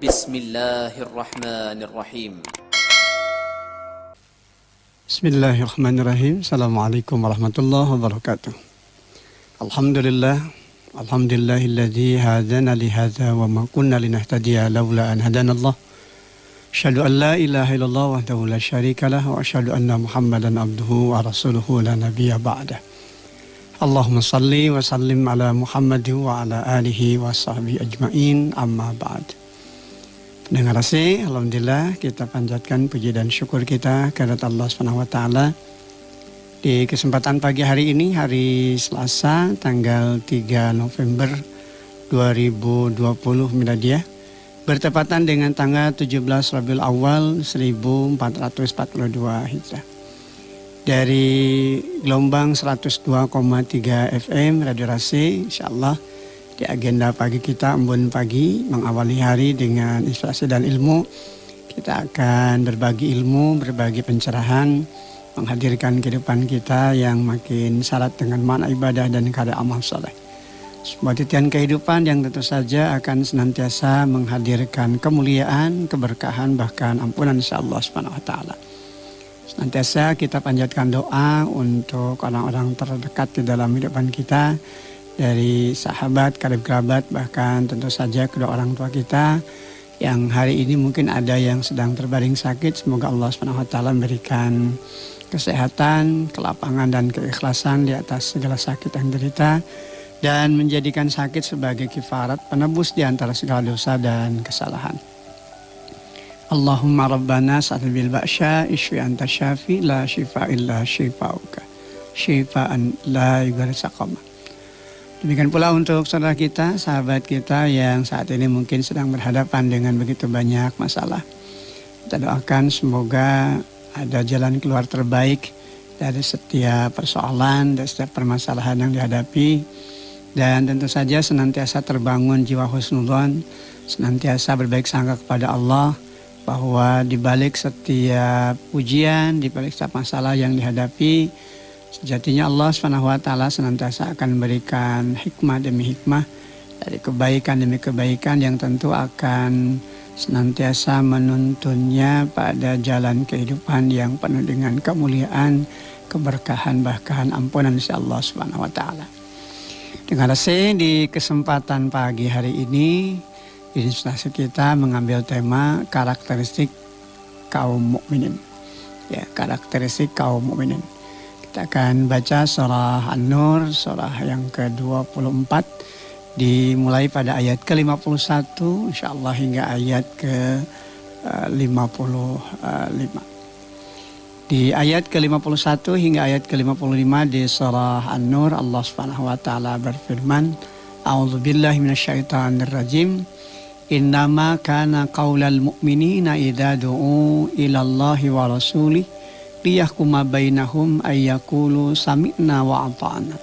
Bismillahirrahmanirrahim. Bismillahirrahmanirrahim. Assalamualaikum warahmatullahi wabarakatuh. Alhamdulillahilladzi hadana li hadza wa ma kunna linahtadiya laula an hadanallah. Asyhadu an la ilaha illallah wahdahu la syarikalah wa asyhadu anna Muhammadan abduhu wa rasuluhu la nabiyya ba'dah. Allahumma salli wa sallim ala Muhammad wa ala alihi wa sahbihi ajmain, amma ba'd. Pendengar kasih, alhamdulillah kita panjatkan puji dan syukur kita kehadirat Allah Subhanahu wa taala. Di kesempatan pagi hari ini, hari Selasa tanggal 3 November 2020 Miladiah, bertepatan dengan tanggal 17 Rabiul Awal 1442 Hijrah. Dari gelombang 102,3 FM Radio Rasi, insyaallah di agenda pagi kita, embun pagi, mengawali hari dengan inspirasi dan ilmu. Kita akan berbagi ilmu, berbagi pencerahan, menghadirkan kehidupan kita yang makin syarat dengan makna ibadah dan karya amal soleh. Sebuah titian kehidupan yang tentu saja akan senantiasa menghadirkan kemuliaan, keberkahan, bahkan ampunan insyaallah subhanahu wa ta'ala. Senantiasa kita panjatkan doa untuk orang-orang terdekat di dalam kehidupan kita, dari sahabat, karib kerabat, bahkan tentu saja kedua orang tua kita yang hari ini mungkin ada yang sedang terbaring sakit. Semoga Allah SWT memberikan kesehatan, kelapangan dan keikhlasan di atas segala sakit yang derita, dan menjadikan sakit sebagai kifarat penebus di antara segala dosa dan kesalahan. Allahumma rabbana sa'al bil ba'sya ishfi anta syafi la shifa illa shifauka shifaan la yughadiru saqama. Demikian pula untuk saudara kita, sahabat kita yang saat ini mungkin sedang berhadapan dengan begitu banyak masalah. Kita doakan semoga ada jalan keluar terbaik dari setiap persoalan, dari setiap permasalahan yang dihadapi. Dan tentu saja senantiasa terbangun jiwa husnudzon, senantiasa berbaik sangka kepada Allah, bahwa di balik setiap ujian, di balik setiap masalah yang dihadapi, sejatinya Allah SWT senantiasa akan memberikan hikmah demi hikmah, dari kebaikan demi kebaikan yang tentu akan senantiasa menuntunnya pada jalan kehidupan yang penuh dengan kemuliaan, keberkahan, bahkan ampunan insya Allah SWT. Dengan kasih, di kesempatan pagi hari ini, inspirasi kita mengambil tema karakteristik kaum mukminin. Ya, karakteristik kaum mukminin. Kita akan baca surah An-Nur, surah yang ke-24, dimulai pada ayat ke-51, insyaallah hingga ayat ke-55. Di ayat ke-51 hingga ayat ke-55 di surah An-Nur, Allah Subhanahu wa taala berfirman, A'udzubillahi minasyaitonirrajim. Innama kana qaulal mu'minina idza du'u ilallahi wa rasulih liyahkuma bainahum ayyakulu sami'na wa ata'na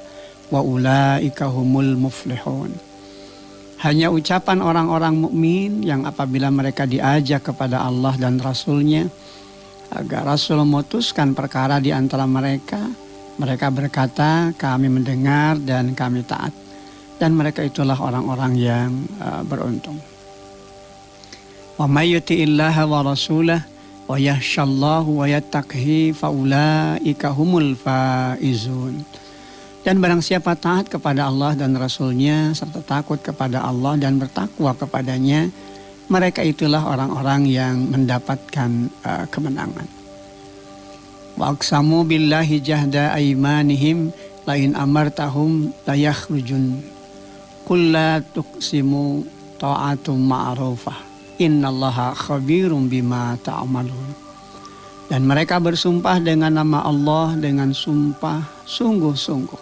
wa ulaika humul muflihun. Hanya ucapan orang-orang mukmin yang apabila mereka diajak kepada Allah dan Rasulnya agar Rasul memutuskan perkara di antara mereka, mereka berkata, kami mendengar dan kami taat, dan mereka itulah orang-orang yang beruntung. Wa may yuti'illaha wa rasulahu wa yakhshallahu wa yattaqhi faulaika humul faizun. Dan barang siapa taat kepada Allah dan Rasulnya serta takut kepada Allah dan bertakwa kepadanya, mereka itulah orang-orang yang mendapatkan kemenangan. Wa aqsamu billahi jahda aymanihim la in amartahum la yakhrujun qul la tuqsimu ta'atum ma'rufah innallaha khabirum bima ta'malun. Dan mereka bersumpah dengan nama Allah dengan sumpah sungguh-sungguh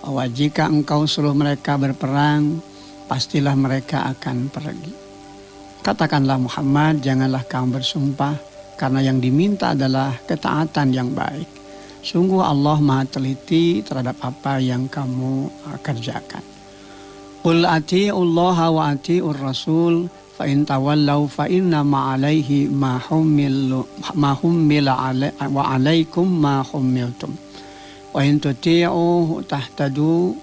bahwa jika engkau suruh mereka berperang, pastilah mereka akan pergi. Katakanlah Muhammad, janganlah kamu bersumpah, karena yang diminta adalah ketaatan yang baik. Sungguh Allah Maha teliti terhadap apa yang kamu kerjakan. Qul ati'ullaha wa ati'ur rasul fa in tawallaw fa inna ma 'alaihi ma hummila wa 'alaikum ma hummiltum wa in tuti'uhu tahtadu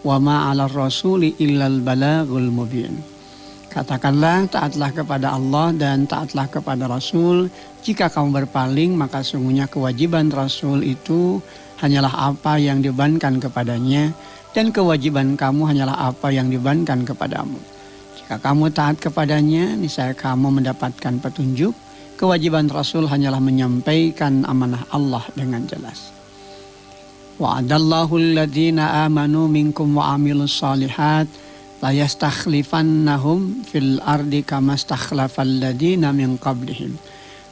wa ma 'alar rasuli illal balagul mubin. Katakanlah, taatlah kepada Allah dan taatlah kepada Rasul. Jika kamu berpaling, maka sungguhnya kewajiban Rasul itu hanyalah apa yang dibebankan kepadanya, dan kewajiban kamu hanyalah apa yang dibebankan kepadamu. Jika kamu taat kepadanya, niscaya kamu mendapatkan petunjuk. Kewajiban Rasul hanyalah menyampaikan amanah Allah dengan jelas. Wa'adallahu alladhina amanu minkum wa amilus salihat la yastakhlifannahum fil ardi kama stakhlafal ladina min qablihim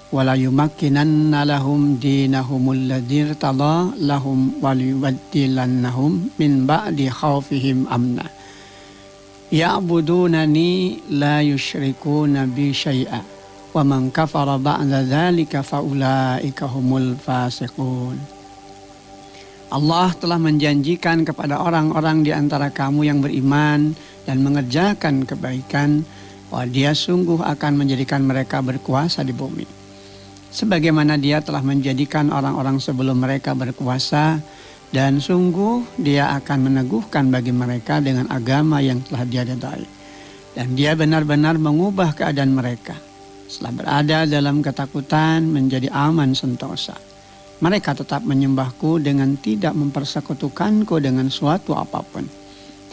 wa la yumakkinanna lahum dinahumul ladzi irtada lahum wa liyubaddilannahum min ba'di khawfihim amna ya'budunani la yusyrikuna bi syai'a wa man kafara ba'da dzalika fa ulaika humul fasiqun. Allah telah menjanjikan kepada orang-orang di antara kamu yang beriman dan mengerjakan kebaikan bahwa Dia sungguh akan menjadikan mereka berkuasa di bumi. Sebagaimana Dia telah menjadikan orang-orang sebelum mereka berkuasa, dan sungguh Dia akan meneguhkan bagi mereka dengan agama yang telah Dia ridai. Dan Dia benar-benar mengubah keadaan mereka setelah berada dalam ketakutan menjadi aman sentosa. Mereka tetap menyembahku dengan tidak mempersekutukanku dengan suatu apapun.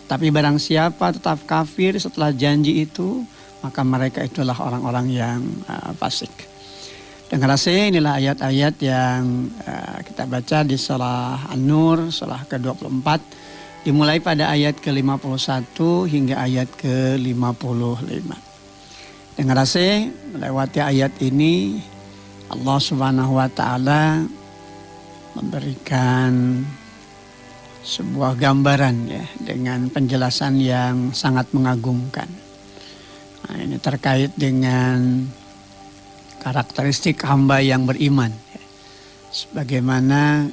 Tetapi barang siapa tetap kafir setelah janji itu, maka mereka itulah orang-orang yang fasik. Dengar inilah ayat-ayat yang kita baca di surah An-Nur, surah ke-24, dimulai pada ayat ke-51 hingga ayat ke-55. Dengar melewati ayat ini, Allah Subhanahu wa Ta'ala memberikan sebuah gambaran ya dengan penjelasan yang sangat mengagumkan. Nah, ini terkait dengan karakteristik hamba yang beriman ya. Sebagaimana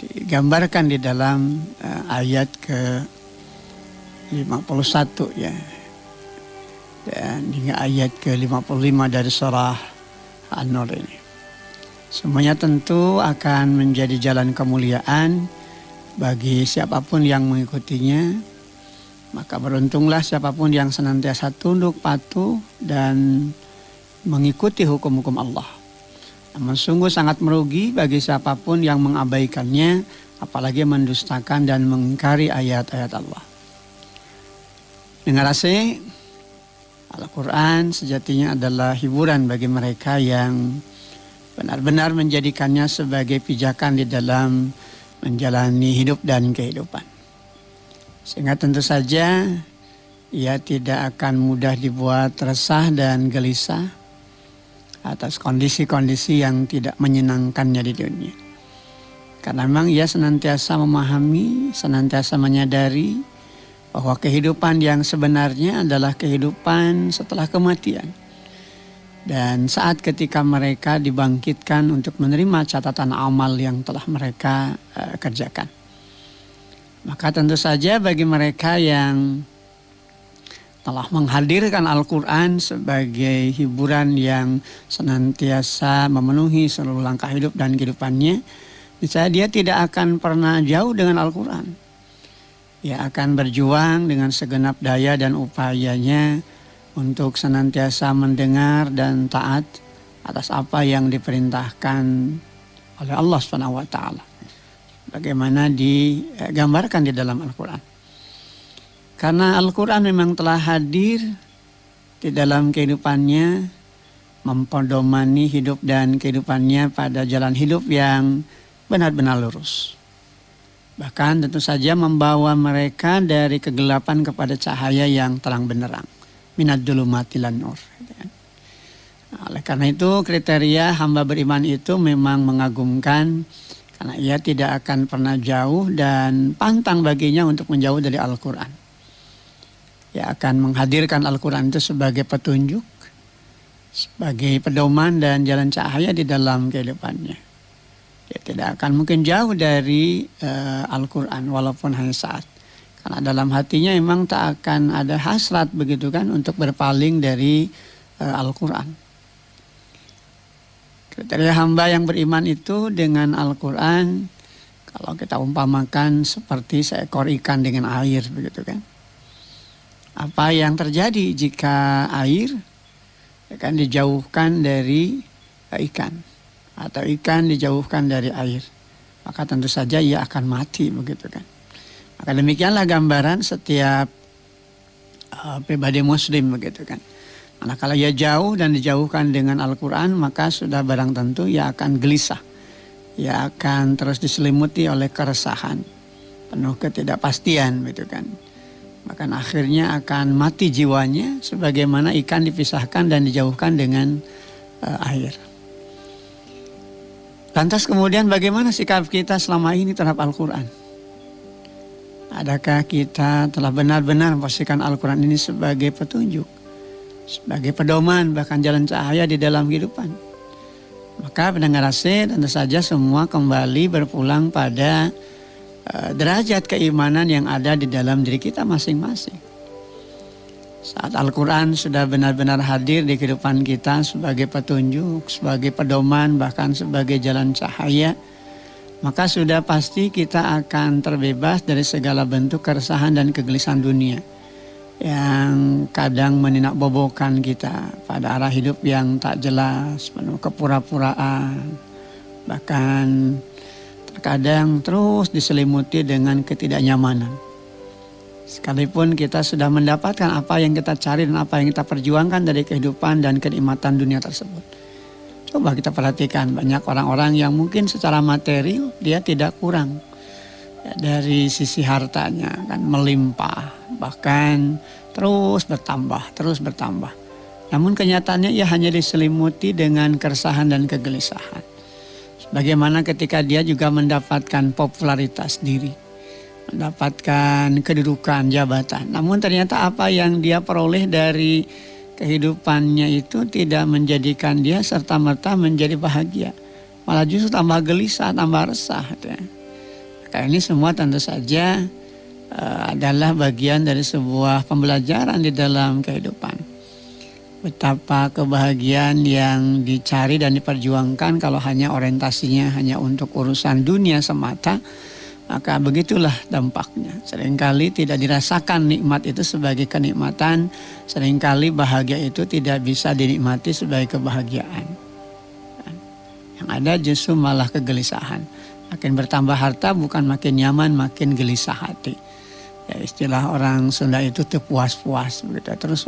digambarkan di dalam ayat ke-51 ya. Dan hingga ayat ke-55 dari surah An-Nur ini. Semuanya tentu akan menjadi jalan kemuliaan bagi siapapun yang mengikutinya. Maka beruntunglah siapapun yang senantiasa tunduk patuh dan mengikuti hukum-hukum Allah. Namun sungguh sangat merugi bagi siapapun yang mengabaikannya, apalagi mendustakan dan mengingkari ayat-ayat Allah. Dengar Al-Quran sejatinya adalah hiburan bagi mereka yang benar-benar menjadikannya sebagai pijakan di dalam menjalani hidup dan kehidupan. Sehingga tentu saja ia tidak akan mudah dibuat resah dan gelisah atas kondisi-kondisi yang tidak menyenangkannya di dunia. Karena memang ia senantiasa memahami, senantiasa menyadari bahwa kehidupan yang sebenarnya adalah kehidupan setelah kematian. Dan saat ketika mereka dibangkitkan untuk menerima catatan amal yang telah mereka kerjakan. Maka tentu saja bagi mereka yang telah menghadirkan Al-Quran sebagai hiburan yang senantiasa memenuhi seluruh langkah hidup dan kehidupannya, niscaya dia tidak akan pernah jauh dengan Al-Quran. Ia akan berjuang dengan segenap daya dan upayanya untuk senantiasa mendengar dan taat atas apa yang diperintahkan oleh Allah Subhanahu wa Ta'ala. Bagaimana digambarkan di dalam Al-Quran. Karena Al-Quran memang telah hadir di dalam kehidupannya, mempedomani hidup dan kehidupannya pada jalan hidup yang benar-benar lurus. Bahkan tentu saja membawa mereka dari kegelapan kepada cahaya yang terang benderang. Minad dzulumati ilan nur. Nah, oleh karena itu kriteria hamba beriman itu memang mengagumkan, karena ia tidak akan pernah jauh dan pantang baginya untuk menjauh dari Al-Quran. Ia akan menghadirkan Al-Quran itu sebagai petunjuk, sebagai pedoman dan jalan cahaya di dalam kehidupannya. Dia tidak akan mungkin jauh dari Al-Quran walaupun hanya saat. Karena dalam hatinya memang tak akan ada hasrat begitu kan untuk berpaling dari Al-Quran. Kriteria hamba yang beriman itu dengan Al-Quran, kalau kita umpamakan seperti seekor ikan dengan air begitu kan. Apa yang terjadi jika air akan dijauhkan dari ikan atau ikan dijauhkan dari air? Maka tentu saja ia akan mati, begitu kan. Maka demikianlah gambaran setiap pribadi muslim, begitu kan. Manakala ia jauh dan dijauhkan dengan Al-Quran, maka sudah barang tentu ia akan gelisah. Ia akan terus diselimuti oleh keresahan, penuh ketidakpastian, begitu kan. Bahkan akhirnya akan mati jiwanya sebagaimana ikan dipisahkan dan dijauhkan dengan air. Lantas kemudian bagaimana sikap kita selama ini terhadap Al-Quran? Adakah kita telah benar-benar memposisikan Al-Quran ini sebagai petunjuk, sebagai pedoman, bahkan jalan cahaya di dalam kehidupan? Maka pendengar AC tentu saja semua kembali berpulang pada derajat keimanan yang ada di dalam diri kita masing-masing. Saat Al-Quran sudah benar-benar hadir di kehidupan kita sebagai petunjuk, sebagai pedoman, bahkan sebagai jalan cahaya, maka sudah pasti kita akan terbebas dari segala bentuk keresahan dan kegelisahan dunia yang kadang meninakbobokan kita pada arah hidup yang tak jelas, penuh kepura-puraan, bahkan terkadang terus diselimuti dengan ketidaknyamanan. Sekalipun kita sudah mendapatkan apa yang kita cari dan apa yang kita perjuangkan dari kehidupan dan kenikmatan dunia tersebut. Coba kita perhatikan, banyak orang-orang yang mungkin secara material dia tidak kurang. Ya, dari sisi hartanya kan melimpah, bahkan terus bertambah. Namun kenyataannya ia hanya diselimuti dengan keresahan dan kegelisahan. Bagaimana ketika dia juga mendapatkan popularitas diri, mendapatkan kedudukan, jabatan. Namun ternyata apa yang dia peroleh dari kehidupannya itu tidak menjadikan dia serta-merta menjadi bahagia. Malah justru tambah gelisah, tambah resah. Ya. Maka ini semua tentu saja adalah bagian dari sebuah pembelajaran di dalam kehidupan. Betapa kebahagiaan yang dicari dan diperjuangkan kalau hanya orientasinya hanya untuk urusan dunia semata, maka begitulah dampaknya. Seringkali tidak dirasakan nikmat itu sebagai kenikmatan, seringkali bahagia itu tidak bisa dinikmati sebagai kebahagiaan. Yang ada justru malah kegelisahan. Makin bertambah harta bukan makin nyaman, makin gelisah hati. Ya, istilah orang Sunda itu puas-puas begitu. Terus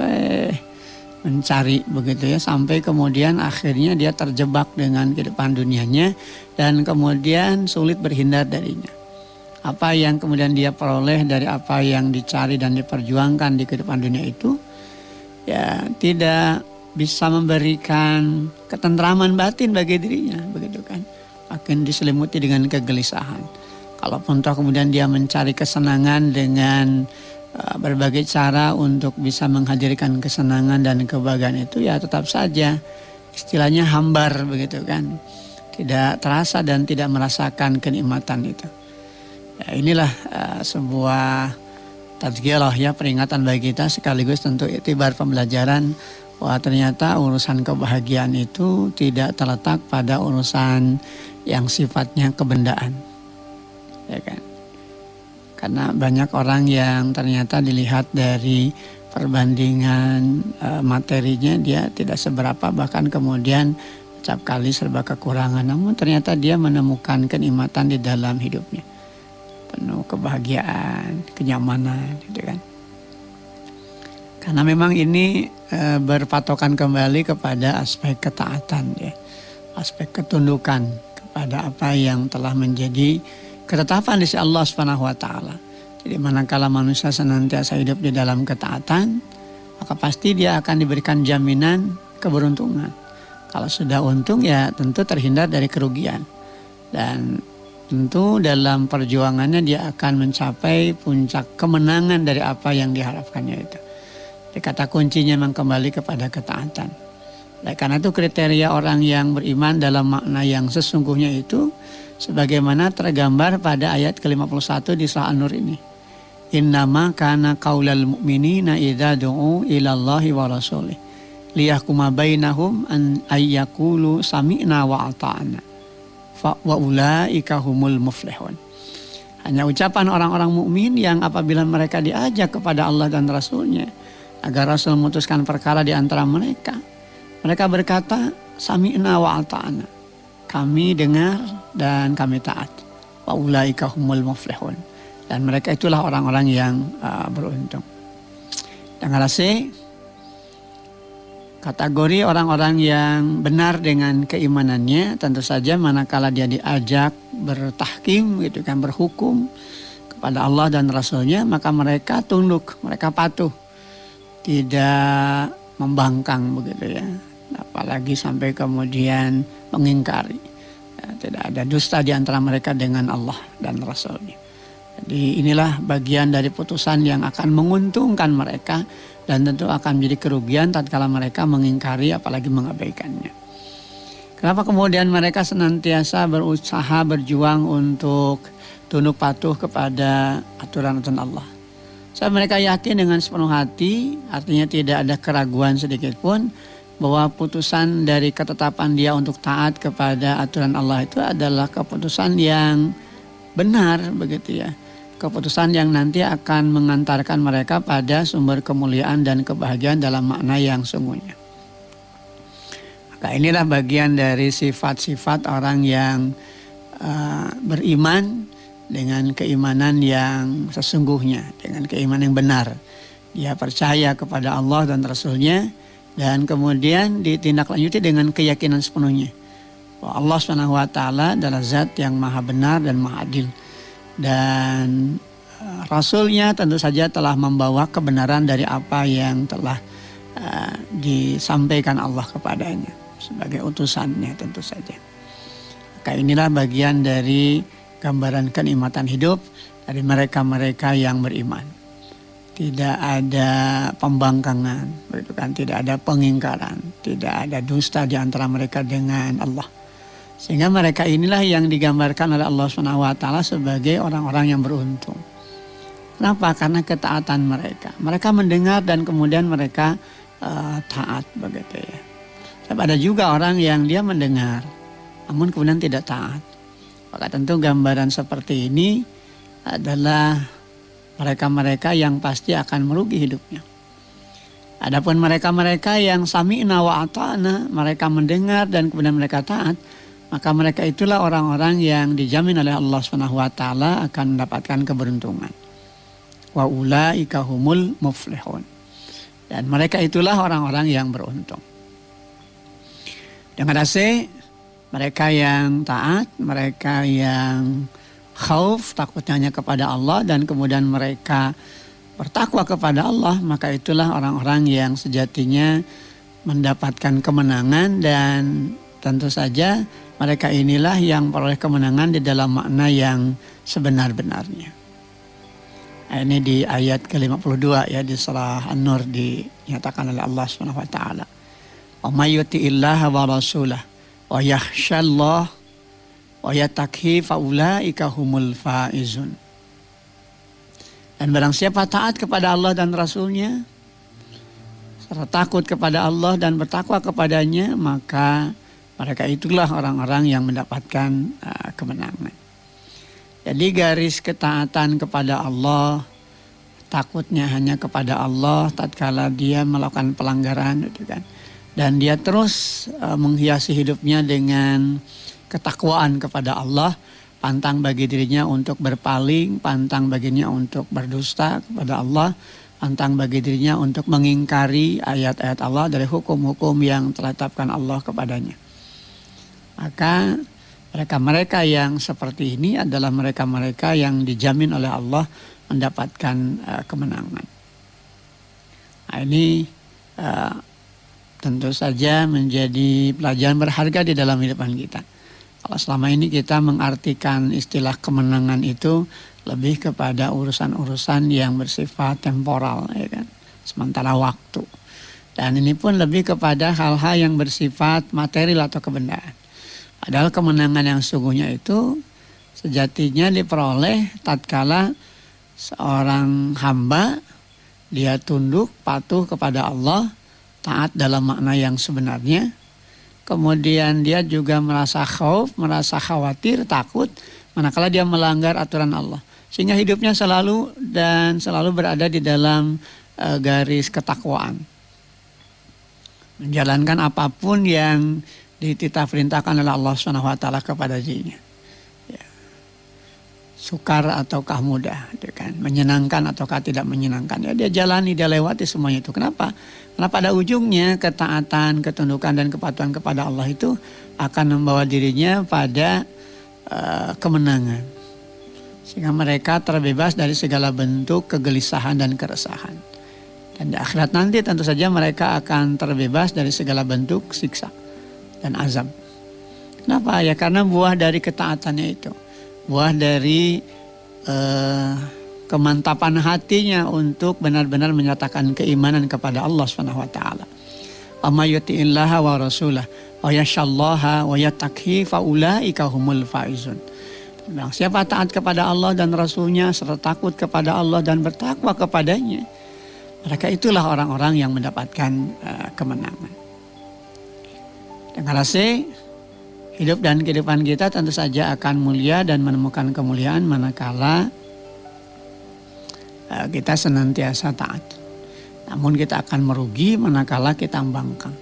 mencari begitu ya, sampai kemudian akhirnya dia terjebak dengan kehidupan dunianya dan kemudian sulit berhindar darinya. Apa yang kemudian dia peroleh dari apa yang dicari dan diperjuangkan di kehidupan dunia itu ya tidak bisa memberikan ketentraman batin bagi dirinya, begitu kan. Makin diselimuti dengan kegelisahan. Kalaupun toh kemudian dia mencari kesenangan dengan berbagai cara untuk bisa menghadirkan kesenangan dan kebahagiaan itu, ya tetap saja istilahnya hambar begitu kan, tidak terasa dan tidak merasakan kenikmatan itu. Ya, inilah sebuah tadzkirah ya, peringatan bagi kita sekaligus tentu iktibar pembelajaran bahwa ternyata urusan kebahagiaan itu tidak terletak pada urusan yang sifatnya kebendaan, ya kan. Karena banyak orang yang ternyata dilihat dari perbandingan materinya dia tidak seberapa, bahkan kemudian setiap kali serba kekurangan. Namun ternyata dia menemukan kenikmatan di dalam hidupnya. Penuh kebahagiaan, kenyamanan gitu kan. Karena memang ini berpatokan kembali kepada aspek ketaatan ya. Aspek ketundukan kepada apa yang telah menjadi ketetapan di sisi Allah Subhanahu wa taala. Jadi manakala manusia senantiasa hidup di dalam ketaatan, maka pasti dia akan diberikan jaminan keberuntungan. Kalau sudah untung ya tentu terhindar dari kerugian. Dan tentu dalam perjuangannya dia akan mencapai puncak kemenangan dari apa yang diharapkannya itu. Jadi kata kuncinya memang kembali kepada ketaatan. Nah, karena itu kriteria orang yang beriman dalam makna yang sesungguhnya itu sebagaimana tergambar pada ayat ke-51 di surah An-Nur ini. Innama kana qaulal mu'minina idza du'u ila Allahi wa rasulih liyahkuma bainahum an ayyaqulu sami'na wa ata'na wa ulaika humul muflihun. Hanya ucapan orang-orang mukmin yang apabila mereka diajak kepada Allah dan Rasulnya agar Rasul memutuskan perkara di antara mereka, mereka berkata, sami'na wa ata'na. Kami dengar dan kami taat. Wa ulaika humul muflihun. Dan mereka itulah orang-orang yang beruntung. Dengan kategori orang-orang yang benar dengan keimanannya, tentu saja manakala dia diajak bertahkim, gitu kan, berhukum kepada Allah dan Rasulnya, maka mereka tunduk, mereka patuh, tidak membangkang begitu ya, apalagi sampai kemudian mengingkari. Ya, tidak ada dusta di antara mereka dengan Allah dan Rasulnya. Jadi inilah bagian dari putusan yang akan menguntungkan mereka dan tentu akan menjadi kerugian tatkala mereka mengingkari apalagi mengabaikannya. Kenapa kemudian mereka senantiasa berusaha berjuang untuk tunduk patuh kepada aturan-aturan Allah? Mereka yakin dengan sepenuh hati, artinya tidak ada keraguan sedikit pun bahwa putusan dari ketetapan dia untuk taat kepada aturan Allah itu adalah keputusan yang benar begitu ya. Keputusan yang nanti akan mengantarkan mereka pada sumber kemuliaan dan kebahagiaan dalam makna yang sungguhnya. Maka inilah bagian dari sifat-sifat orang yang beriman dengan keimanan yang sesungguhnya, dengan keimanan yang benar. Dia percaya kepada Allah dan Rasulnya dan kemudian ditindaklanjuti dengan keyakinan sepenuhnya bahwa Allah SWT adalah zat yang maha benar dan maha adil. Dan Rasulnya tentu saja telah membawa kebenaran dari apa yang telah disampaikan Allah kepadanya sebagai utusannya tentu saja. Maka inilah bagian dari gambaran kenikmatan hidup dari mereka-mereka yang beriman. Tidak ada pembangkangan, begitu kan? Tidak ada pengingkaran, tidak ada dusta di antara mereka dengan Allah. Sehingga mereka inilah yang digambarkan oleh Allah SWT sebagai orang-orang yang beruntung. Kenapa? Karena ketaatan mereka. Mereka mendengar dan kemudian mereka taat begitu ya. Tapi ada juga orang yang dia mendengar, namun kemudian tidak taat. Maka tentu gambaran seperti ini adalah mereka-mereka yang pasti akan merugi hidupnya. Adapun mereka-mereka yang sami'na wa ata'na, mereka mendengar dan kemudian mereka taat, maka mereka itulah orang-orang yang dijamin oleh Allah SWT akan mendapatkan keberuntungan. Wa ulaika humul muflihun. Dan mereka itulah orang-orang yang beruntung. Dengan mereka yang taat, mereka yang khauf, takutnya hanya kepada Allah dan kemudian mereka bertakwa kepada Allah, maka itulah orang-orang yang sejatinya mendapatkan kemenangan dan tentu saja mereka inilah yang peroleh kemenangan di dalam makna yang sebenar-benarnya. Ini di ayat ke-52 ya di surah An-Nur dinyatakan oleh Allah SWT. Wa may yuti'illaha wa rasulahu wa yakhshallah wa yattaqi fa ulaika humul faizun. Dan barang siapa taat kepada Allah dan Rasulnya serta takut kepada Allah dan bertakwa kepadanya, maka mereka itulah orang-orang yang mendapatkan kemenangan. Jadi garis ketaatan kepada Allah, takutnya hanya kepada Allah tatkala dia melakukan pelanggaran, gitu kan. Dan dia terus menghiasi hidupnya dengan ketakwaan kepada Allah, pantang bagi dirinya untuk berpaling, pantang baginya untuk berdusta kepada Allah, pantang bagi dirinya untuk mengingkari ayat-ayat Allah dari hukum-hukum yang telah ditetapkan Allah kepadanya. Maka mereka-mereka yang seperti ini adalah mereka-mereka yang dijamin oleh Allah mendapatkan kemenangan. Nah, ini tentu saja menjadi pelajaran berharga di dalam kehidupan kita. Kalau selama ini kita mengartikan istilah kemenangan itu lebih kepada urusan-urusan yang bersifat temporal, ya kan, sementara waktu. Dan ini pun lebih kepada hal-hal yang bersifat material atau kebendaan. Padahal kemenangan yang sungguhnya itu sejatinya diperoleh tatkala seorang hamba dia tunduk patuh kepada Allah, taat dalam makna yang sebenarnya. Kemudian dia juga merasa khauf, merasa khawatir, takut manakala dia melanggar aturan Allah. Sehingga hidupnya selalu berada di dalam garis ketakwaan. Menjalankan apapun yang dititah perintahkan oleh Allah Subhanahu wa taala kepada dirinya. Ya. Sukar ataukah mudah, ya kan? Menyenangkan ataukah tidak menyenangkan. Ya, dia jalani, dia lewati semuanya itu. Kenapa? Karena pada ujungnya ketaatan, ketundukan dan kepatuhan kepada Allah itu akan membawa dirinya pada kemenangan. Sehingga mereka terbebas dari segala bentuk kegelisahan dan keresahan. Dan di akhirat nanti tentu saja mereka akan terbebas dari segala bentuk siksa dan azab. Kenapa? Ya karena buah dari ketaatannya itu. Buah dari kemantapan hatinya untuk benar-benar menyatakan keimanan kepada Allah Subhanahu wa taala. Amma yuti'illaha wa rasulah wa yashallaha wa yattaqi fa ulaika humul faizun. Nah, siapa taat kepada Allah dan Rasulnya serta takut kepada Allah dan bertakwa kepadanya, mereka itulah orang-orang yang mendapatkan kemenangan. Dengan rasa hidup dan kehidupan kita tentu saja akan mulia dan menemukan kemuliaan manakala kita senantiasa taat. Namun kita akan merugi manakala kita membangkang.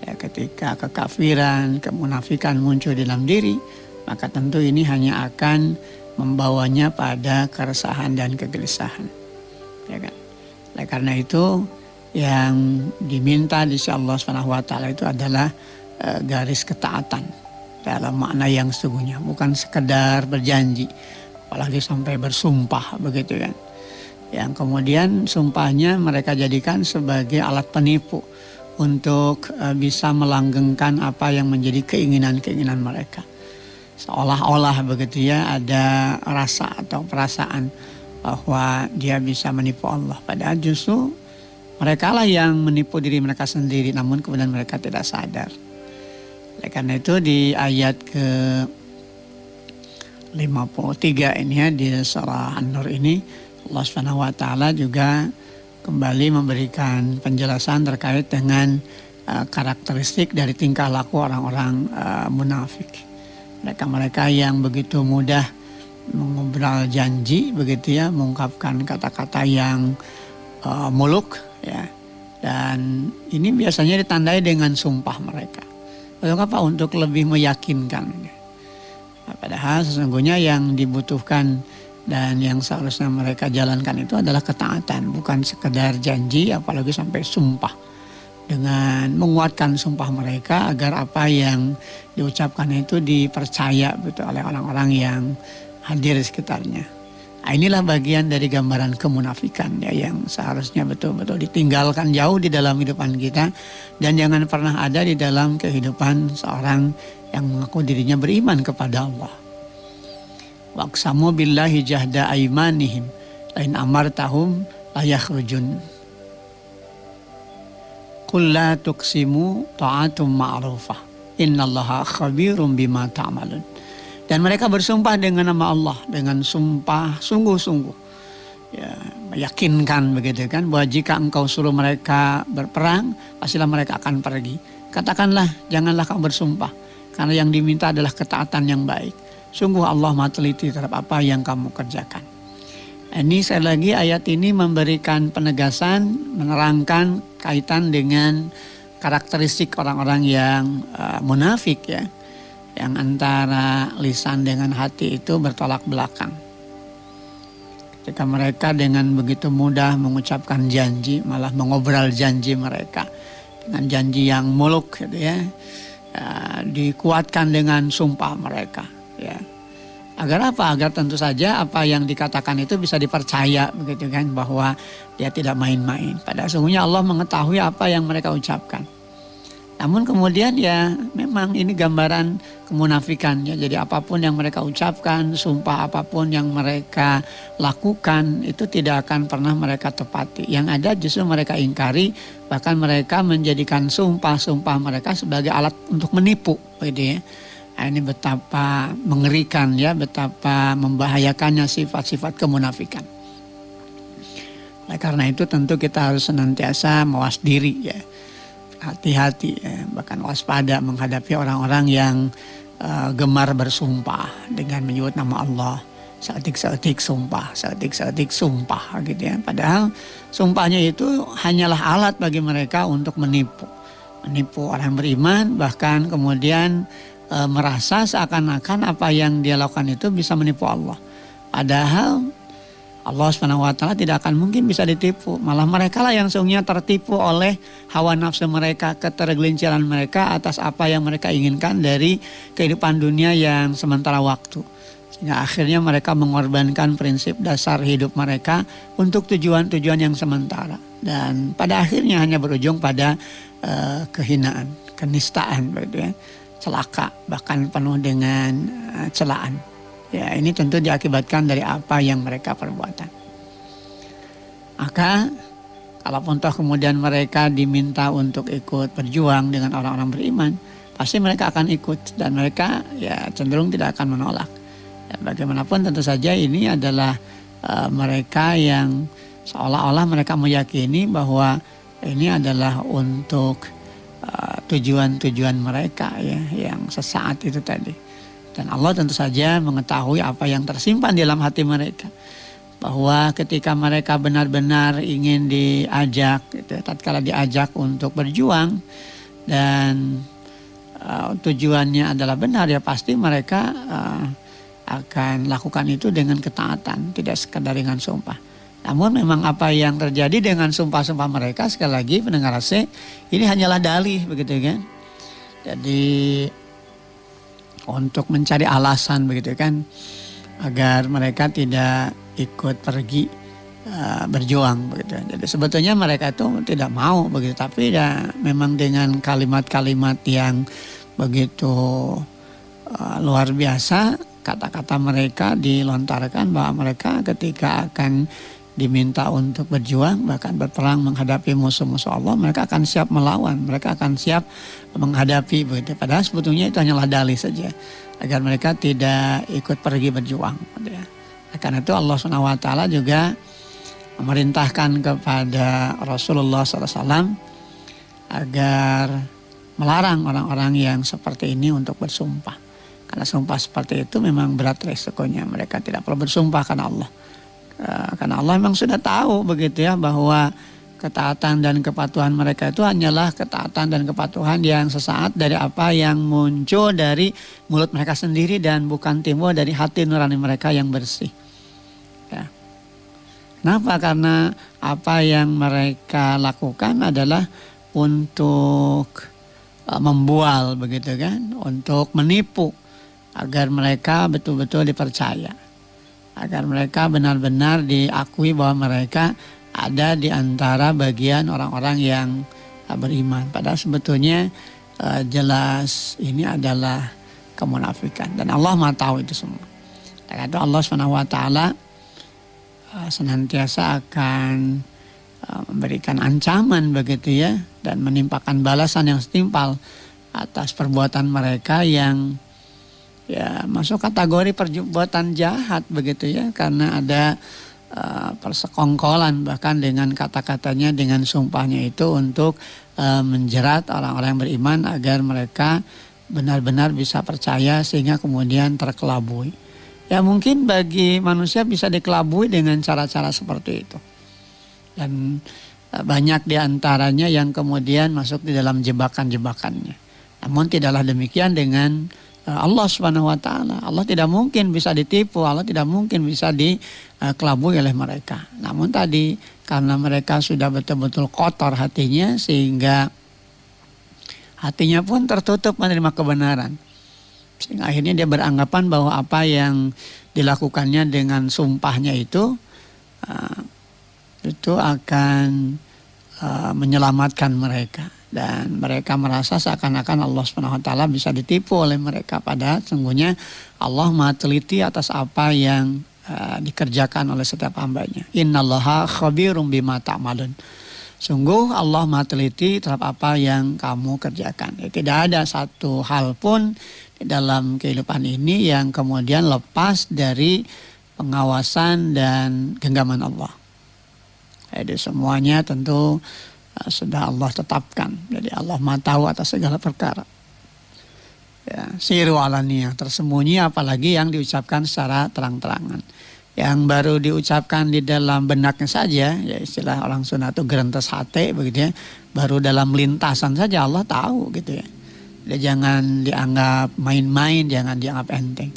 Ya, ketika kekafiran, kemunafikan muncul di dalam diri, maka tentu ini hanya akan membawanya pada keresahan dan kegelisahan. Ya kan? Oleh karena itu yang diminta di sisi Allah Subhanahu wa taala itu adalah garis ketaatan dalam makna yang sesungguhnya, bukan sekedar berjanji, apalagi sampai bersumpah begitu kan. Yang kemudian sumpahnya mereka jadikan sebagai alat penipu untuk bisa melanggengkan apa yang menjadi keinginan-keinginan mereka. Seolah-olah begitu ya, ada rasa atau perasaan bahwa dia bisa menipu Allah. Padahal justru mereka lah yang menipu diri mereka sendiri, namun kemudian mereka tidak sadar. Oleh karena itu di ayat ke-53 ini ya, di surah An-Nur ini, Allah Subhanahu wa taala juga kembali memberikan penjelasan terkait dengan karakteristik dari tingkah laku orang-orang munafik. Mereka yang begitu mudah mengobrol janji begitu ya, mengungkapkan kata-kata yang muluk ya. Dan ini biasanya ditandai dengan sumpah mereka. Untuk apa? Untuk lebih meyakinkan. Nah, padahal sesungguhnya yang dibutuhkan dan yang seharusnya mereka jalankan itu adalah ketaatan, bukan sekedar janji apalagi sampai sumpah. Dengan menguatkan sumpah mereka agar apa yang diucapkan itu dipercaya betul oleh orang-orang yang hadir di sekitarnya. Nah, inilah bagian dari gambaran kemunafikan ya, yang seharusnya betul-betul ditinggalkan jauh di dalam kehidupan kita dan jangan pernah ada di dalam kehidupan seorang yang mengaku dirinya beriman kepada Allah. Waqsamu billahi jahda aimanihim lain amartahum la yakhrujun. Qul la tuqsimu ta'atum ma'rufah innallaha khabirum bima ta'malun. Dan mereka bersumpah dengan nama Allah dengan sumpah sungguh-sungguh. Ya, meyakinkan begitu kan, bahwa jika engkau suruh mereka berperang, pastilah mereka akan pergi. Katakanlah, janganlah kau bersumpah, karena yang diminta adalah ketaatan yang baik. Sungguh Allah Maha teliti terhadap apa yang kamu kerjakan. Ini sekali lagi ayat ini memberikan penegasan, menerangkan kaitan dengan karakteristik orang-orang yang munafik ya, yang antara lisan dengan hati itu bertolak belakang. Ketika mereka dengan begitu mudah mengucapkan janji, malah mengobrol janji mereka dengan janji yang muluk gitu ya, dikuatkan dengan sumpah mereka ya. Agar apa? Agar tentu saja apa yang dikatakan itu bisa dipercaya begitu kan, bahwa dia tidak main-main. Padahal sesungguhnya Allah mengetahui apa yang mereka ucapkan. Namun kemudian ya memang ini gambaran kemunafikan ya. Jadi apapun yang mereka ucapkan, sumpah apapun yang mereka lakukan itu tidak akan pernah mereka tepati. Yang ada justru mereka ingkari, bahkan mereka menjadikan sumpah-sumpah mereka sebagai alat untuk menipu gitu ya. Nah, ini betapa mengerikan ya, betapa membahayakannya sifat-sifat kemunafikan. Nah, karena itu tentu kita harus senantiasa mawas diri ya. Hati-hati ya, bahkan waspada menghadapi orang-orang yang gemar bersumpah dengan menyebut nama Allah, seetik-seetik sumpah, seetik-seetik sumpah gitu ya. Padahal sumpahnya itu hanyalah alat bagi mereka untuk menipu orang beriman, bahkan kemudian merasa seakan-akan apa yang dia lakukan itu bisa menipu Allah. Padahal Allah SWT tidak akan mungkin bisa ditipu. Malah mereka lah yang sesungguhnya tertipu oleh hawa nafsu mereka, ketergelinciran mereka atas apa yang mereka inginkan dari kehidupan dunia yang sementara waktu. Sehingga akhirnya mereka mengorbankan prinsip dasar hidup mereka untuk tujuan-tujuan yang sementara. Dan pada akhirnya hanya berujung pada kehinaan, kenistaan, begitu ya, celaka, bahkan penuh dengan celaan. Ya, ini tentu diakibatkan dari apa yang mereka perbuatan. Maka kalaupun toh kemudian mereka diminta untuk ikut berjuang dengan orang-orang beriman, pasti mereka akan ikut dan mereka ya cenderung tidak akan menolak. Ya, bagaimanapun tentu saja ini adalah mereka yang seolah-olah mereka meyakini bahwa ini adalah untuk tujuan-tujuan mereka ya yang sesaat itu tadi. Dan Allah tentu saja mengetahui apa yang tersimpan di dalam hati mereka. Bahwa ketika mereka benar-benar ingin diajak, gitu, tatkala diajak untuk berjuang dan tujuannya adalah benar, ya pasti mereka akan lakukan itu dengan ketaatan, tidak sekadar dengan sumpah. Namun memang apa yang terjadi dengan sumpah-sumpah mereka, sekali lagi pendengar AC, ini hanyalah dalih, begitu kan. Jadi untuk mencari alasan begitu kan agar mereka tidak ikut pergi berjuang begitu. Jadi sebetulnya mereka itu tidak mau begitu, tapi ya memang dengan kalimat-kalimat yang begitu luar biasa, kata-kata mereka dilontarkan bahwa mereka ketika akan diminta untuk berjuang bahkan berperang menghadapi musuh-musuh Allah, mereka akan siap melawan, mereka akan siap menghadapi begitu. Padahal sebetulnya itu hanyalah dalih saja agar mereka tidak ikut pergi berjuang. Gitu ya. Karena itu Allah SWT juga memerintahkan kepada Rasulullah SAW agar melarang orang-orang yang seperti ini untuk bersumpah. Karena sumpah seperti itu memang berat resikonya. Mereka tidak perlu bersumpah karena Allah. Karena Allah memang sudah tahu begitu ya bahwa ketaatan dan kepatuhan mereka itu hanyalah ketaatan dan kepatuhan yang sesaat dari apa yang muncul dari mulut mereka sendiri dan bukan timbul dari hati nurani mereka yang bersih. Ya. Kenapa? Karena apa yang mereka lakukan adalah untuk membual begitu kan, untuk menipu agar mereka betul-betul dipercaya. Agar mereka benar-benar diakui bahwa mereka ada di antara bagian orang-orang yang beriman. Padahal sebetulnya jelas ini adalah kemunafikan. Dan Allah Maha tahu itu semua. Karena itu Allah SWT senantiasa akan memberikan ancaman begitu ya. Dan menimpakan balasan yang setimpal atas perbuatan mereka yang ya masuk kategori perbuatan jahat begitu ya, karena ada persekongkolan bahkan dengan kata-katanya, dengan sumpahnya itu untuk menjerat orang-orang yang beriman agar mereka benar-benar bisa percaya sehingga kemudian terkelabui. Ya mungkin bagi manusia bisa dikelabui dengan cara-cara seperti itu. Dan banyak diantaranya yang kemudian masuk di dalam jebakan-jebakannya. Namun tidaklah demikian dengan Allah Subhanahu wa taala. Allah tidak mungkin bisa ditipu, Allah tidak mungkin bisa dikelabui oleh mereka. Namun tadi karena mereka sudah betul-betul kotor hatinya sehingga hatinya pun tertutup menerima kebenaran. Sehingga akhirnya dia beranggapan bahwa apa yang dilakukannya dengan sumpahnya itu akan menyelamatkan mereka. Dan mereka merasa seakan-akan Allah SWT bisa ditipu oleh mereka. Padahal sungguhnya Allah Maha teliti atas apa yang dikerjakan oleh setiap hambanya. Innallaha khabirum bima ta'malun. Sungguh Allah Maha teliti terhadap apa yang kamu kerjakan. Tidak ada satu hal pun di dalam kehidupan ini yang kemudian lepas dari pengawasan dan genggaman Allah. Jadi semuanya tentu sudah Allah tetapkan. Jadi Allah Maha tahu atas segala perkara. Ya, siru alaniyah, tersembunyi, apalagi yang diucapkan secara terang-terangan. Yang baru diucapkan di dalam benaknya saja, ya istilah orang Sunda itu gerentes hate begitu ya. Baru dalam lintasan saja Allah tahu gitu ya. Jadi jangan dianggap main-main, jangan dianggap enteng.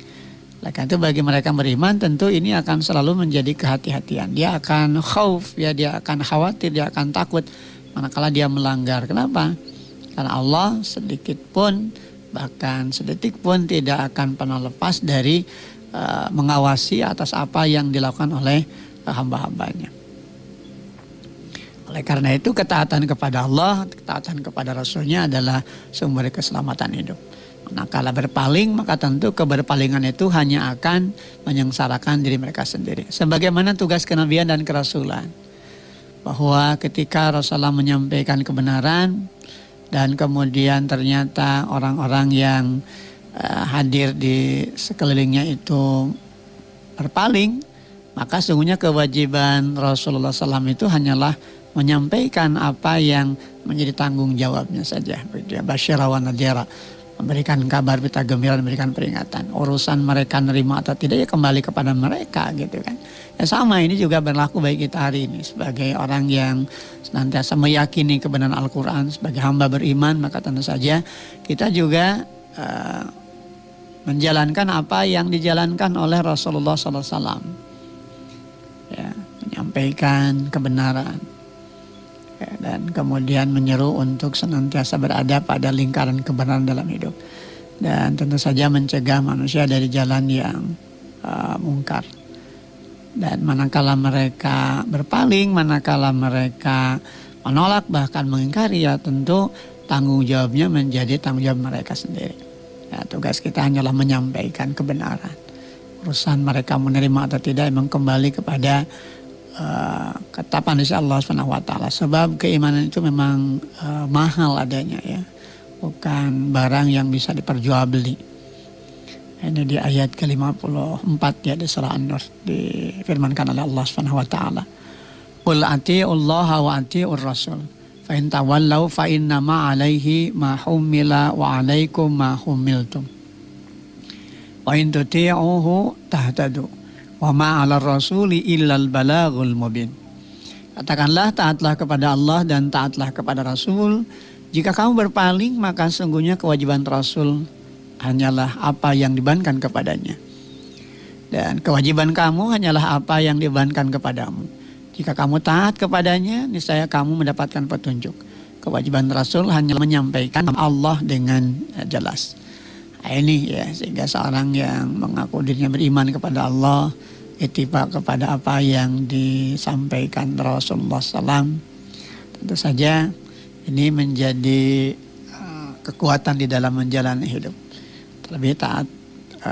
Oleh karena itu bagi mereka beriman tentu ini akan selalu menjadi kehati-hatian. Dia akan khauf, ya dia akan khawatir, dia akan takut manakala dia melanggar. Kenapa? Karena Allah sedikit pun, bahkan sedetik pun tidak akan pernah lepas dari mengawasi atas apa yang dilakukan oleh hamba-hambanya. Oleh karena itu ketaatan kepada Allah, ketaatan kepada Rasulnya adalah sumber keselamatan hidup. Manakala berpaling, maka tentu keberpalingan itu hanya akan menyengsarakan diri mereka sendiri. Sebagaimana tugas kenabian dan kerasulan. Bahwa ketika Rasulullah menyampaikan kebenaran, dan kemudian ternyata orang-orang yang hadir di sekelilingnya itu berpaling, maka sungguhnya kewajiban Rasulullah SAW itu hanyalah menyampaikan apa yang menjadi tanggung jawabnya saja. Basyara wa nadhira, memberikan kabar, berita gembira, memberikan peringatan. Urusan mereka nerima atau tidak ya kembali kepada mereka gitu kan. Ya sama, ini juga berlaku bagi kita hari ini sebagai orang yang senantiasa meyakini kebenaran Al-Quran, sebagai hamba beriman, maka tentu saja kita juga menjalankan apa yang dijalankan oleh Rasulullah SAW. Ya, menyampaikan kebenaran, ya, dan kemudian menyeru untuk senantiasa berada pada lingkaran kebenaran dalam hidup, dan tentu saja mencegah manusia dari jalan yang mungkar. Dan manakala mereka berpaling, manakala mereka menolak bahkan mengingkari, ya tentu tanggung jawabnya menjadi tanggung jawab mereka sendiri. Ya, tugas kita hanyalah menyampaikan kebenaran. Urusan mereka menerima atau tidak memang kembali kepada ketetapan dari Allah SWT. Sebab keimanan itu memang mahal adanya ya, bukan barang yang bisa diperjualbeli. Ini di ayat ke-54 ya di surah An-Nur difirmankan oleh Allah SWT. Qul ati'ullaha wa ati'ur rasul fa in tawallaw fa innama 'alaihi ma humila wa 'alaikum ma humiltum wa in tuti'uhu tahtadu wa ma 'alar rasuli illal balaghul mubin. Katakanlah, taatlah kepada Allah dan taatlah kepada Rasul. Jika kamu berpaling, maka sungguhnya kewajiban Rasul hanyalah apa yang dibebankan kepadanya, dan kewajiban kamu hanyalah apa yang dibebankan kepadamu. Jika kamu taat kepadanya, niscaya kamu mendapatkan petunjuk. Kewajiban Rasul hanya menyampaikan Allah dengan jelas. Nah, ini ya, sehingga seorang yang mengaku dirinya beriman kepada Allah, ittifaq kepada apa yang disampaikan Rasulullah SAW, tentu saja ini menjadi kekuatan di dalam menjalani hidup. Lebih taat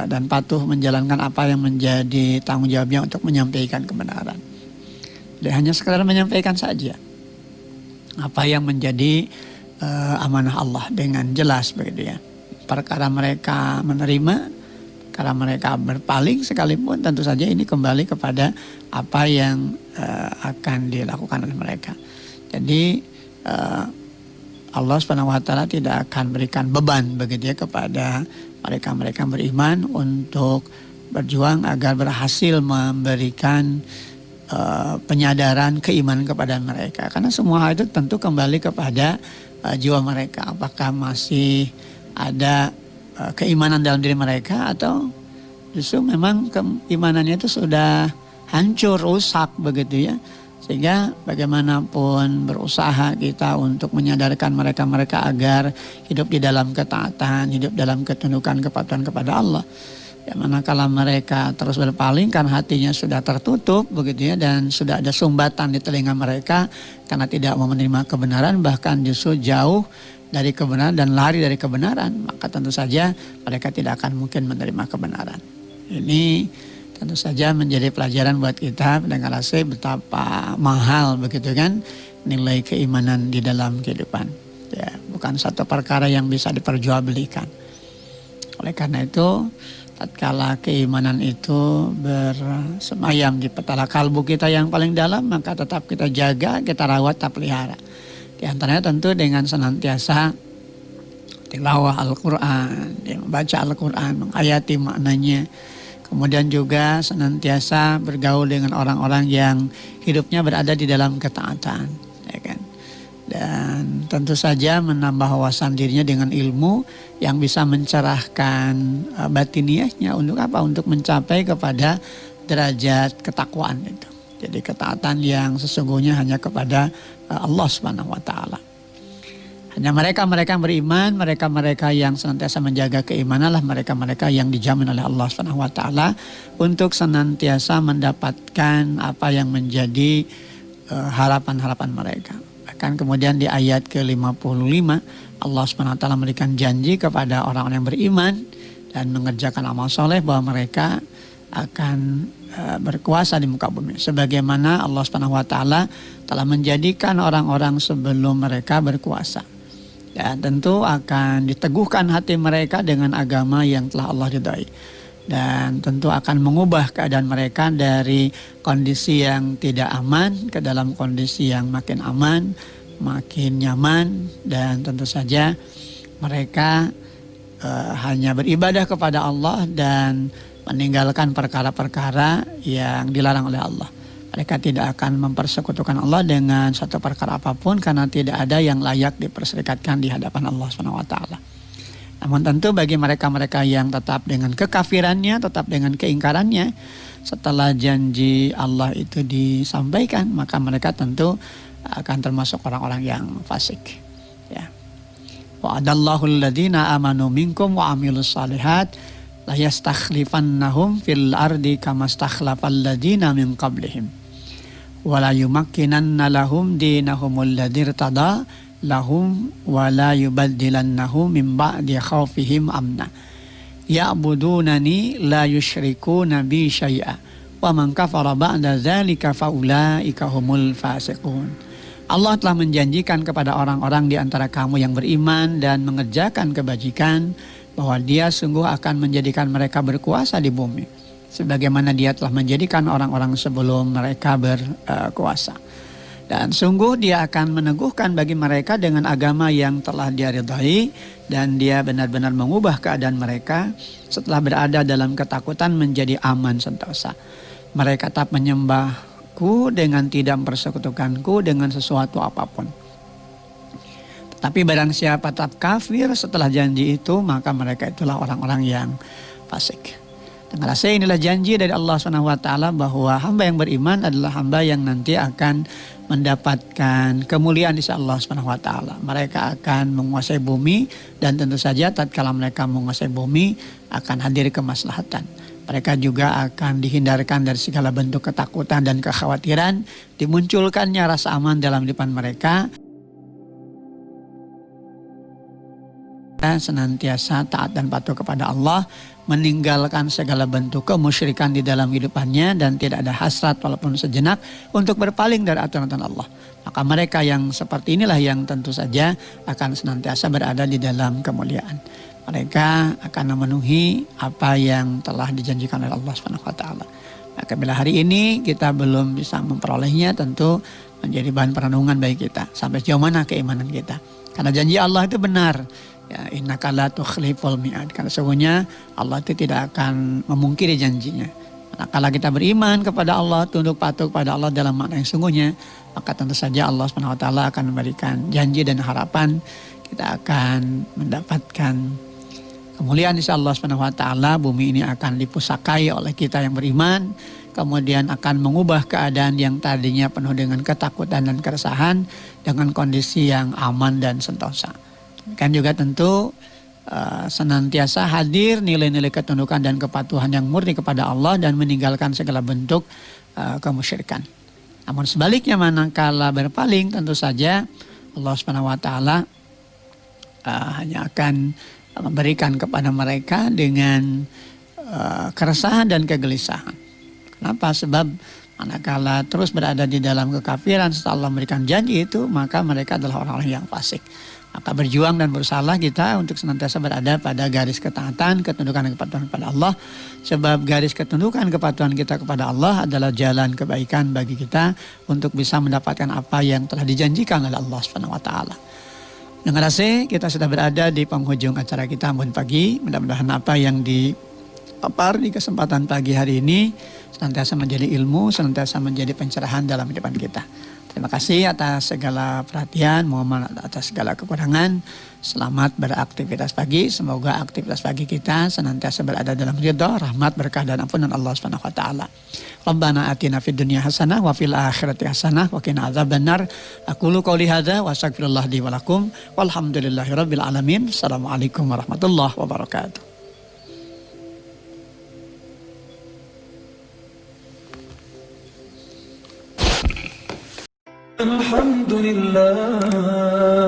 dan patuh menjalankan apa yang menjadi tanggung jawabnya untuk menyampaikan kebenaran. Tidak hanya sekedar menyampaikan saja apa yang menjadi amanah Allah dengan jelas begitu ya. Perkara mereka menerima, perkara mereka berpaling sekalipun, tentu saja ini kembali kepada apa yang akan dilakukan oleh mereka. Jadi Allah SWT tidak akan berikan beban begitu ya kepada mereka beriman untuk berjuang agar berhasil memberikan penyadaran keimanan kepada mereka. Karena semua hal itu tentu kembali kepada jiwa mereka. Apakah masih ada keimanan dalam diri mereka, atau justru memang keimanannya itu sudah hancur, rusak begitu ya. Sehingga bagaimanapun berusaha kita untuk menyadarkan mereka agar hidup di dalam ketaatan, hidup dalam ketundukan, kepatuhan kepada Allah. Ya, manakala mereka terus berpaling karena hatinya sudah tertutup begitu ya, dan sudah ada sumbatan di telinga mereka karena tidak mau menerima kebenaran, bahkan justru jauh dari kebenaran dan lari dari kebenaran, maka tentu saja mereka tidak akan mungkin menerima kebenaran. Ini tentu saja menjadi pelajaran buat kita pendengar AC, betapa mahal begitu kan nilai keimanan di dalam kehidupan. Ya, bukan satu perkara yang bisa diperjualbelikan. Oleh karena itu, tatkala keimanan itu bersemayam di petala kalbu kita yang paling dalam, maka tetap kita jaga, kita rawat, kita pelihara. Di antaranya tentu dengan senantiasa tilawah Al-Quran, ya, membaca Al-Quran, menghayati maknanya. Kemudian juga senantiasa bergaul dengan orang-orang yang hidupnya berada di dalam ketaatan, ya kan. Dan tentu saja menambah wawasan dirinya dengan ilmu yang bisa mencerahkan batiniahnya untuk apa? Untuk mencapai kepada derajat ketakwaan itu. Jadi ketaatan yang sesungguhnya hanya kepada Allah Subhanahu wa taala. Hanya mereka-mereka yang beriman, mereka-mereka yang senantiasa menjaga keimanan lah mereka-mereka yang dijamin oleh Allah Subhanahu wa taala untuk senantiasa mendapatkan apa yang menjadi harapan-harapan mereka. Bahkan kemudian di ayat ke-55 Allah Subhanahu wa taala memberikan janji kepada orang-orang yang beriman dan mengerjakan amal soleh bahwa mereka akan berkuasa di muka bumi. Sebagaimana Allah Subhanahu wa taala telah menjadikan orang-orang sebelum mereka berkuasa. Dan tentu akan diteguhkan hati mereka dengan agama yang telah Allah ridhai. Dan tentu akan mengubah keadaan mereka dari kondisi yang tidak aman ke dalam kondisi yang makin aman, makin nyaman. Dan tentu saja mereka hanya beribadah kepada Allah dan meninggalkan perkara-perkara yang dilarang oleh Allah. Mereka tidak akan mempersekutukan Allah dengan satu perkara apapun karena tidak ada yang layak diperserikatkan di hadapan Allah Subhanahu wa taala. Namun tentu bagi mereka-mereka yang tetap dengan kekafirannya, tetap dengan keingkarannya, setelah janji Allah itu disampaikan, maka mereka tentu akan termasuk orang-orang yang fasik. Ya. Wa'adallahu alladhina amanu minkum wa amilus salihat la yastakhlifannahum fil ardi kama stakhlafal ladina min qablihim wala yumakkinanna lahum dinahumul ladzi irtada lahum wala yubaddilannahum min ba'di khaufihim amna ya'budunani la yusyrikuna bi syai'a wa man kafara ba'da dzalika faulaika humul fasiqun. Allah telah menjanjikan kepada orang-orang di antara kamu yang beriman dan mengerjakan kebajikan bahwa Dia sungguh akan menjadikan mereka berkuasa di bumi sebagaimana Dia telah menjadikan orang-orang sebelum mereka berkuasa. Dan sungguh Dia akan meneguhkan bagi mereka dengan agama yang telah Dia ridhai dan Dia benar-benar mengubah keadaan mereka setelah berada dalam ketakutan menjadi aman sentosa. Mereka tetap menyembahku dengan tidak mempersekutukanku dengan sesuatu apapun. Tapi barang siapa tetap kafir setelah janji itu, maka mereka itulah orang-orang yang fasik. Dengan rasa inilah janji dari Allah SWT bahwa hamba yang beriman adalah hamba yang nanti akan mendapatkan kemuliaan di sisi Allah SWT. Mereka akan menguasai bumi dan tentu saja tatkala mereka menguasai bumi akan hadir kemaslahatan. Mereka juga akan dihindarkan dari segala bentuk ketakutan dan kekhawatiran, dimunculkannya rasa aman dalam kehidupan mereka. Senantiasa taat dan patuh kepada Allah, meninggalkan segala bentuk kemusyrikan di dalam hidupannya dan tidak ada hasrat walaupun sejenak untuk berpaling dari aturan Allah. Maka mereka yang seperti inilah yang tentu saja akan senantiasa berada di dalam kemuliaan. Mereka akan memenuhi apa yang telah dijanjikan oleh Allah Subhanahu wa taala. Maka bila hari ini kita belum bisa memperolehnya, tentu menjadi bahan perenungan bagi kita sampai sejauh mana keimanan kita. Karena janji Allah itu benar. Ya, innaka la tukhliful mi'ad. Karena sesungguhnya Allah itu tidak akan memungkiri janjinya. Manakala kita beriman kepada Allah, tunduk patuh kepada Allah dalam makna yang sungguhnya, maka tentu saja Allah Subhanahu wa taala akan memberikan janji dan harapan kita akan mendapatkan kemuliaan insya Allah Subhanahu wa taala. Bumi ini akan dipusakai oleh kita yang beriman, kemudian akan mengubah keadaan yang tadinya penuh dengan ketakutan dan keresahan dengan kondisi yang aman dan sentosa. Kan juga tentu senantiasa hadir nilai-nilai ketundukan dan kepatuhan yang murni kepada Allah dan meninggalkan segala bentuk kemusyrikan. Namun sebaliknya manakala berpaling, tentu saja Allah Subhanahu wa taala hanya akan memberikan kepada mereka dengan keresahan dan kegelisahan. Kenapa? Sebab manakala terus berada di dalam kekafiran setelah Allah memberikan janji itu, maka mereka adalah orang-orang yang fasik. Maka berjuang dan berusaha kita untuk senantiasa berada pada garis ketaatan, ketundukan dan kepatuhan kepada Allah. Sebab garis ketundukan kepatuhan kita kepada Allah adalah jalan kebaikan bagi kita untuk bisa mendapatkan apa yang telah dijanjikan oleh Allah Subhanahu wa taala. Dengan kasih kita sudah berada di penghujung acara kita Ambon Pagi. Mudah-mudahan apa yang dipapar di kesempatan pagi hari ini senantiasa menjadi ilmu, senantiasa menjadi pencerahan dalam kehidupan kita. Terima kasih atas segala perhatian, mohon atas segala kekurangan. Selamat beraktivitas pagi. Semoga aktivitas pagi kita senantiasa berada dalam ridha, rahmat, berkah dan ampunan Allah Subhanahu wa taala. Rabbana atina fid dunya hasanah wa fil akhirati hasanah wa qina adzabannar. Aqulu qouli hadza wa astaghfirullah li wa lakum. Walhamdulillahirabbil alamin. Assalamualaikum warahmatullahi wabarakatuh. الحمد لله